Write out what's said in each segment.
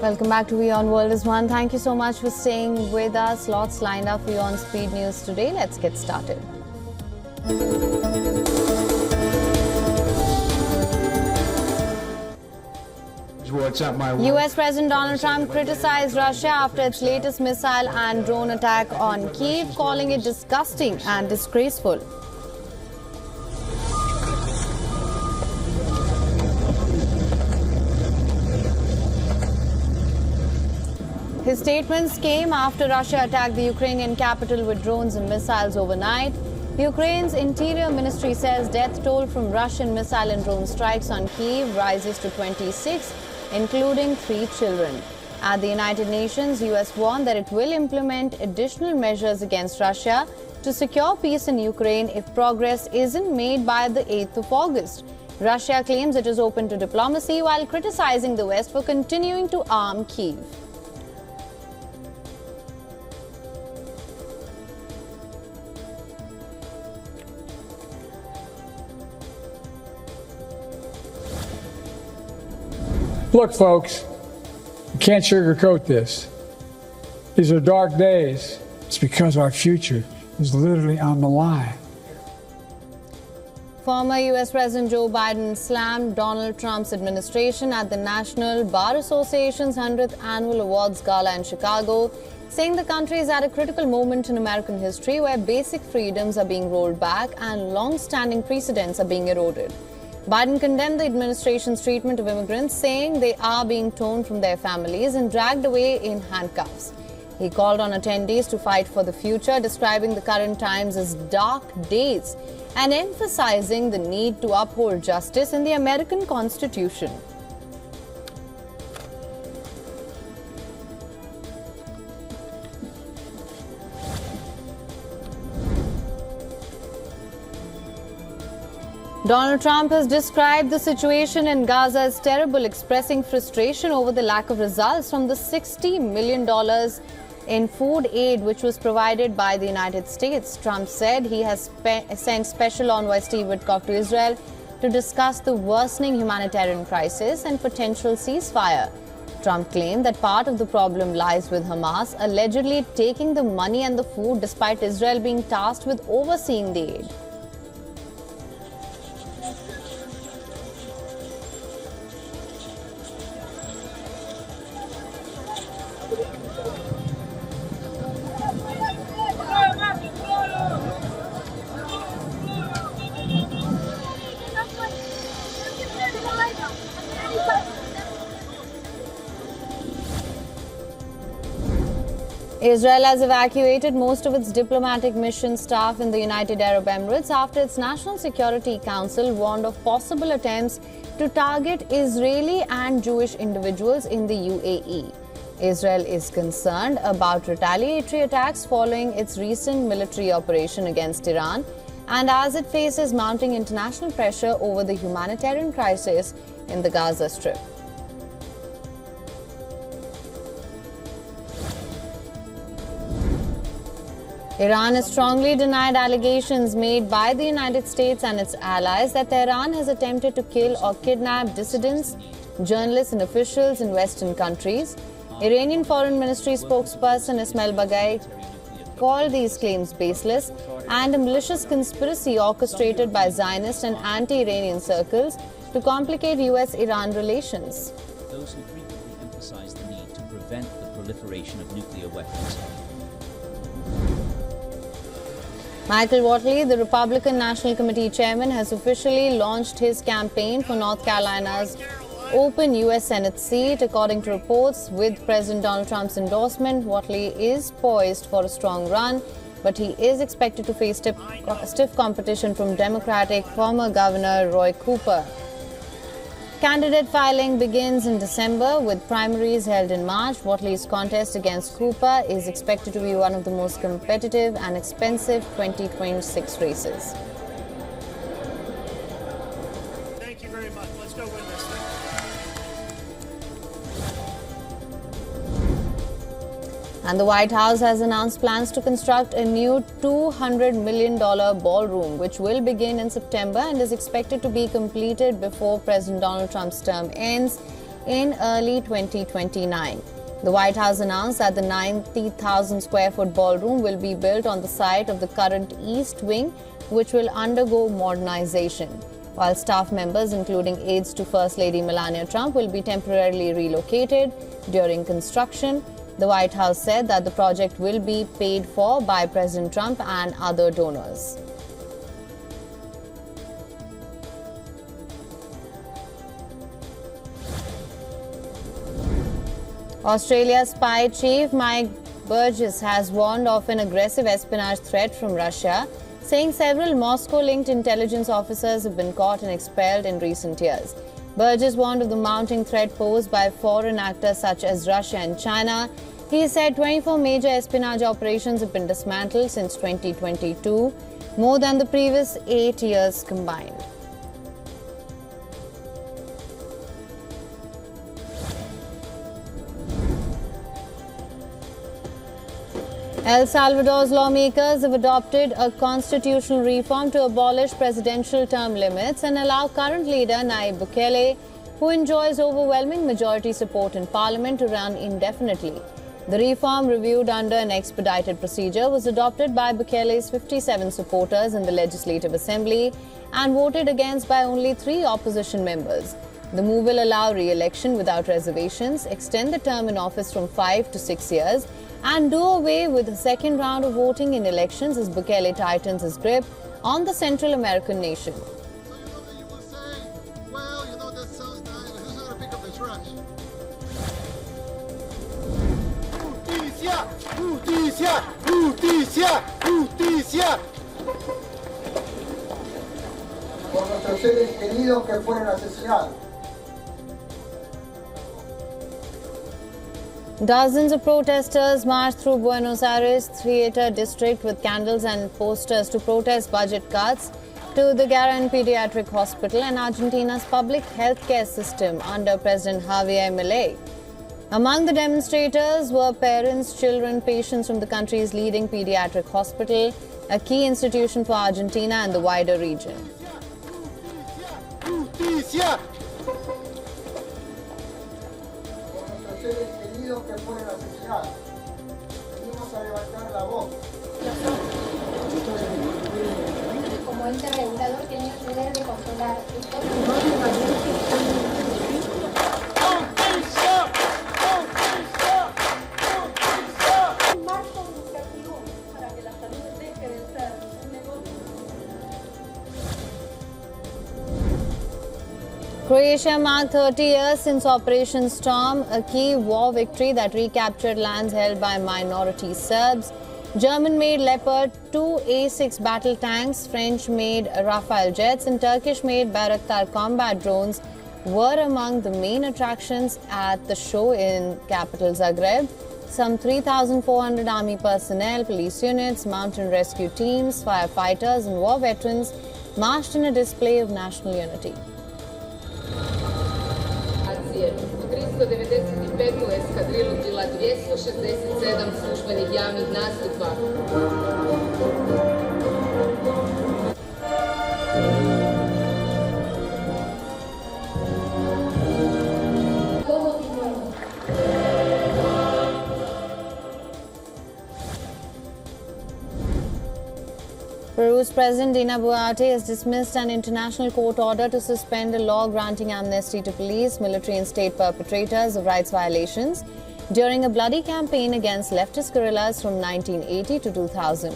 Welcome back to WION World is One. Thank you so much for staying with us. Lots lined up for you on Speed News today. Let's get started. US President Donald Trump criticized Russia after its latest missile and drone attack on Kyiv, calling it disgusting and disgraceful. His statements came after Russia attacked the Ukrainian capital with drones and missiles overnight. Ukraine's Interior Ministry says death toll from Russian missile and drone strikes on Kyiv rises to 26, including 3 children. At the United Nations, US warned that it will implement additional measures against Russia to secure peace in Ukraine if progress isn't made by the 8th of August. Russia claims it is open to diplomacy while criticizing the West for continuing to arm Kyiv. Look, folks, you can't sugarcoat this. These are dark days. It's because our future is literally on the line. Former U.S. President Joe Biden slammed Donald Trump's administration at the National Bar Association's 100th Annual Awards Gala in Chicago, saying the country is at a critical moment in American history where basic freedoms are being rolled back and long-standing precedents are being eroded. Biden condemned the administration's treatment of immigrants, saying they are being torn from their families and dragged away in handcuffs. He called on attendees to fight for the future, describing the current times as dark days and emphasizing the need to uphold justice in the American Constitution. Donald Trump has described the situation in Gaza as terrible, expressing frustration over the lack of results from the $60 million in food aid which was provided by the United States. Trump said he has sent Special Envoy Steve Witkoff to Israel to discuss the worsening humanitarian crisis and potential ceasefire. Trump claimed that part of the problem lies with Hamas allegedly taking the money and the food despite Israel being tasked with overseeing the aid. Israel has evacuated most of its diplomatic mission staff in the United Arab Emirates after its National Security Council warned of possible attempts to target Israeli and Jewish individuals in the UAE. Israel is concerned about retaliatory attacks following its recent military operation against Iran and as it faces mounting international pressure over the humanitarian crisis in the Gaza Strip. Iran has strongly denied allegations made by the United States and its allies that Tehran has attempted to kill or kidnap dissidents, journalists and officials in Western countries. Iranian Foreign Ministry spokesperson Ismail Baghai called these claims baseless and a malicious conspiracy orchestrated by Zionist and anti-Iranian circles to complicate US-Iran relations. Those who frequently emphasize the need to prevent the proliferation of nuclear weapons. Michael Whatley, the Republican National Committee chairman, has officially launched his campaign for North Carolina's open U.S. Senate seat. According to reports, with President Donald Trump's endorsement, Whatley is poised for a strong run, but he is expected to face stiff competition from Democratic former Governor Roy Cooper. Candidate filing begins in December with primaries held in March. Whatley's contest against Cooper is expected to be one of the most competitive and expensive 2026 races. Thank you very much. Let's go win this thing. And the White House has announced plans to construct a new $200 million ballroom, which will begin in September and is expected to be completed before President Donald Trump's term ends. in early 2029. The White House announced that the 90,000 square foot ballroom will be built on the site of the current East Wing, which will undergo modernization. While staff members, including aides to First Lady Melania Trump, will be temporarily relocated during construction. The White House said that the project will be paid for by President Trump and other donors. Australia's spy chief Mike Burgess has warned of an aggressive espionage threat from Russia, saying several Moscow-linked intelligence officers have been caught and expelled in recent years. Burgess warned of the mounting threat posed by foreign actors such as Russia and China. He said 24 major espionage operations have been dismantled since 2022, more than the previous 8 years combined. El Salvador's lawmakers have adopted a constitutional reform to abolish presidential term limits and allow current leader Nayib Bukele, who enjoys overwhelming majority support in parliament, to run indefinitely. The reform, reviewed under an expedited procedure, was adopted by Bukele's 57 supporters in the Legislative Assembly and voted against by only 3 opposition members. The move will allow re-election without reservations, extend the term in office from 5 to 6 years, and do away with the second round of voting in elections as Bukele tightens his grip on the Central American nation. So you know that you will say, well, you know, that sounds nice, but who's going to pick up the trash? Justicia! Justicia! Justicia! Justicia! Por nuestros seres queridos que fueron asesinados. Dozens of protesters marched through Buenos Aires theater district with candles and posters to protest budget cuts to the Gaza Pediatric Hospital and Argentina's public healthcare system under President Javier Milei. Among the demonstrators were parents, children, patients from the country's leading pediatric hospital, a key institution for Argentina and the wider region. Justicia! Que fueron asesinados. Venimos a levantar la voz. Como ente regulador tenía el deber de controlar un marco de incertidumbre para que la salud deje de ser un negocio. Croatia marked 30 years since Operation Storm, a key war victory that recaptured lands held by minority Serbs. German-made Leopard 2 A6 battle tanks, French-made Rafale jets and Turkish-made Bayraktar combat drones were among the main attractions at the show in capital Zagreb. Some 3,400 army personnel, police units, mountain rescue teams, firefighters and war veterans marched in a display of national unity. 395. eskadrilu bila 267 službenih javnih nastupa. Peru's President Dina Boluarte has dismissed an international court order to suspend a law granting amnesty to police, military and state perpetrators of rights violations during a bloody campaign against leftist guerrillas from 1980 to 2000.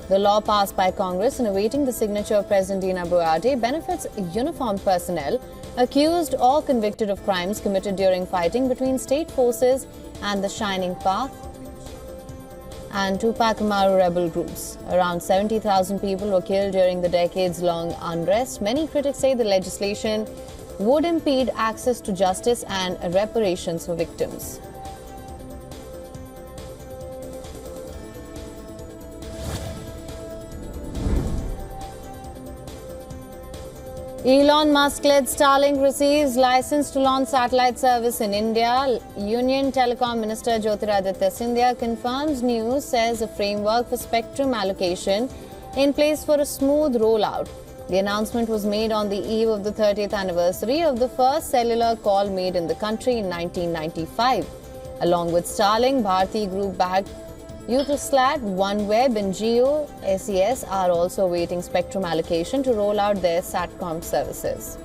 The law passed by Congress and awaiting the signature of President Dina Boluarte benefits uniformed personnel accused or convicted of crimes committed during fighting between state forces and the Shining Path and Tupac Amaru rebel groups. Around 70,000 people were killed during the decades-long unrest. Many critics say the legislation would impede access to justice and reparations for victims. Elon Musk-led Starlink receives license to launch satellite service in India. Union Telecom Minister Jyotiraditya Scindia confirms news, says a framework for spectrum allocation in place for a smooth rollout. The announcement was made on the eve of the 30th anniversary of the first cellular call made in the country in 1995. Along with Starlink, Bharti Group-backed Eutelsat, OneWeb and Jio SES are also awaiting spectrum allocation to roll out their SATCOM services.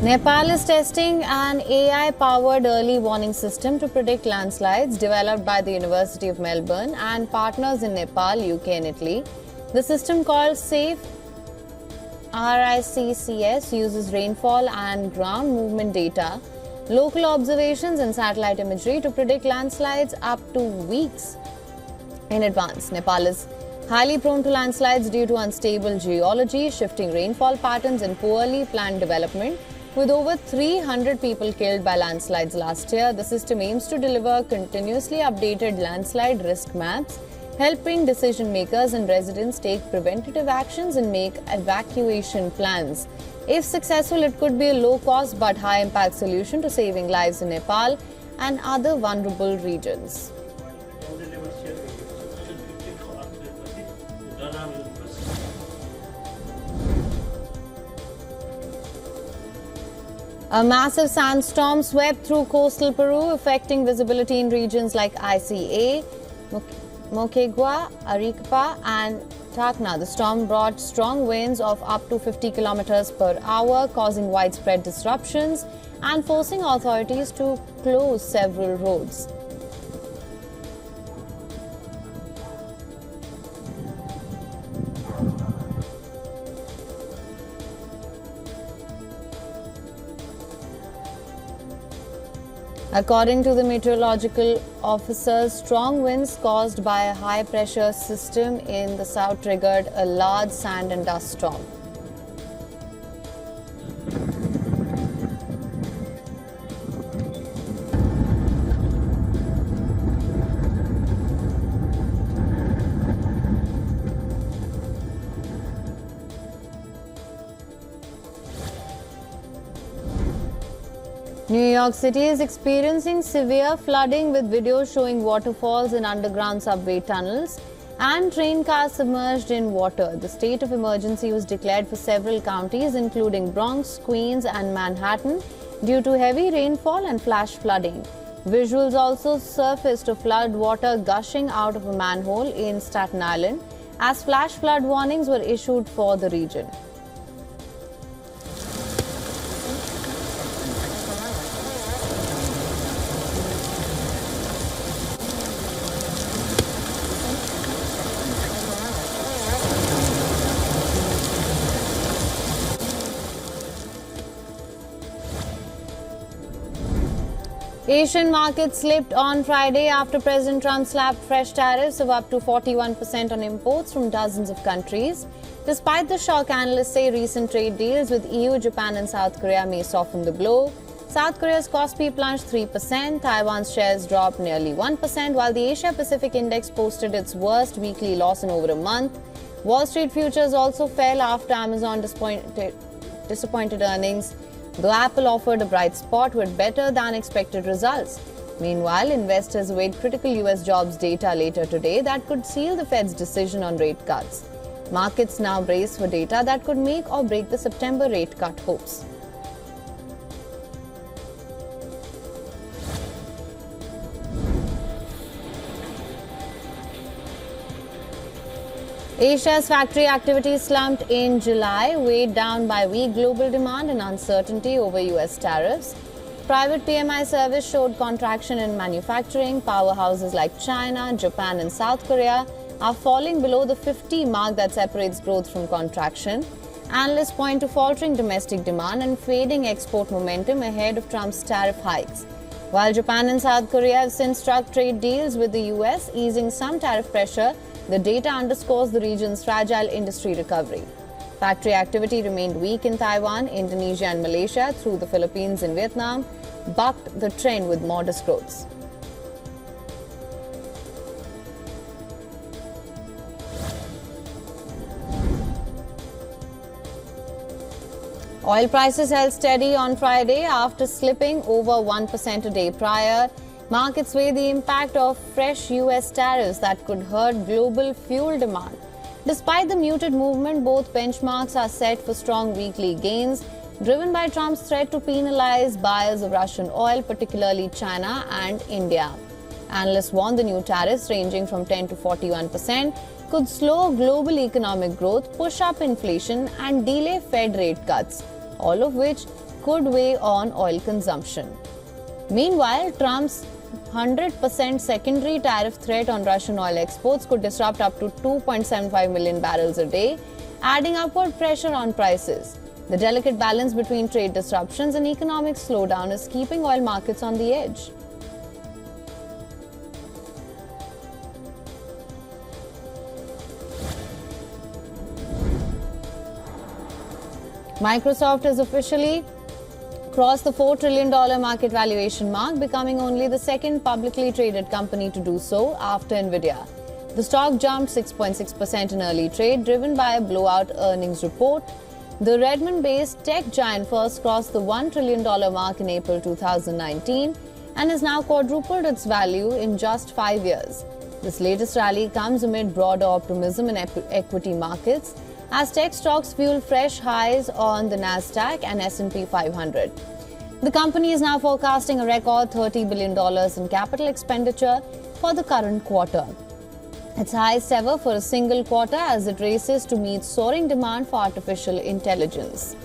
Nepal is testing an AI-powered early warning system to predict landslides developed by the University of Melbourne and partners in Nepal, UK and Italy. The system, called SAFE RICCS, uses rainfall and ground movement data, local observations and satellite imagery to predict landslides up to weeks in advance. Nepal is highly prone to landslides due to unstable geology, shifting rainfall patterns and poorly planned development. With over 300 people killed by landslides last year, the system aims to deliver continuously updated landslide risk maps, helping decision makers and residents take preventative actions and make evacuation plans. If successful, it could be a low-cost but high-impact solution to saving lives in Nepal and other vulnerable regions. A massive sandstorm swept through coastal Peru, affecting visibility in regions like Ica, Moquegua, Arequipa and Tacna. The storm brought strong winds of up to 50 kilometers per hour, causing widespread disruptions and forcing authorities to close several roads. According to the meteorological officers, strong winds caused by a high-pressure system in the south triggered a large sand and dust storm. New York City is experiencing severe flooding, with videos showing waterfalls in underground subway tunnels and train cars submerged in water. The state of emergency was declared for several counties, including Bronx, Queens and Manhattan, due to heavy rainfall and flash flooding. Visuals also surfaced of flood water gushing out of a manhole in Staten Island, as flash flood warnings were issued for the region. Asian markets slipped on Friday after President Trump slapped fresh tariffs of up to 41% on imports from dozens of countries. Despite the shock, analysts say recent trade deals with EU, Japan and South Korea may soften the blow. South Korea's Kospi plunged 3%, Taiwan's shares dropped nearly 1%, while the Asia-Pacific index posted its worst weekly loss in over a month. Wall Street futures also fell after Amazon disappointed earnings, though Apple offered a bright spot with better-than-expected results. Meanwhile, investors await critical US jobs data later today that could seal the Fed's decision on rate cuts. Markets now brace for data that could make or break the September rate cut hopes. Asia's factory activity slumped in July, weighed down by weak global demand and uncertainty over US tariffs. Private PMI service showed contraction in manufacturing. Powerhouses like China, Japan and South Korea are falling below the 50 mark that separates growth from contraction. Analysts point to faltering domestic demand and fading export momentum ahead of Trump's tariff hikes. While Japan and South Korea have since struck trade deals with the US, easing some tariff pressure, the data underscores the region's fragile industry recovery. Factory activity remained weak in Taiwan, Indonesia and Malaysia, through the Philippines and Vietnam bucked the trend with modest growths. Oil prices held steady on Friday after slipping over 1% a day prior. Markets weigh the impact of fresh US tariffs that could hurt global fuel demand. Despite the muted movement, both benchmarks are set for strong weekly gains, driven by Trump's threat to penalize buyers of Russian oil, particularly China and India. Analysts warn the new tariffs, ranging from 10 to 41%, could slow global economic growth, push up inflation, and delay Fed rate cuts, all of which could weigh on oil consumption. Meanwhile, Trump's 100% secondary tariff threat on Russian oil exports could disrupt up to 2.75 million barrels a day, adding upward pressure on prices. The delicate balance between trade disruptions and economic slowdown is keeping oil markets on the edge. Microsoft has officially crossed the $4 trillion market valuation mark, becoming only the second publicly traded company to do so after Nvidia. The stock jumped 6.6% in early trade, driven by a blowout earnings report. The Redmond-based tech giant first crossed the $1 trillion mark in April 2019 and has now quadrupled its value in just 5 years. This latest rally comes amid broader optimism in equity markets, as tech stocks fuel fresh highs on the Nasdaq and S&P 500. The company is now forecasting a record $30 billion in capital expenditure for the current quarter, its highest ever for a single quarter, as it races to meet soaring demand for artificial intelligence.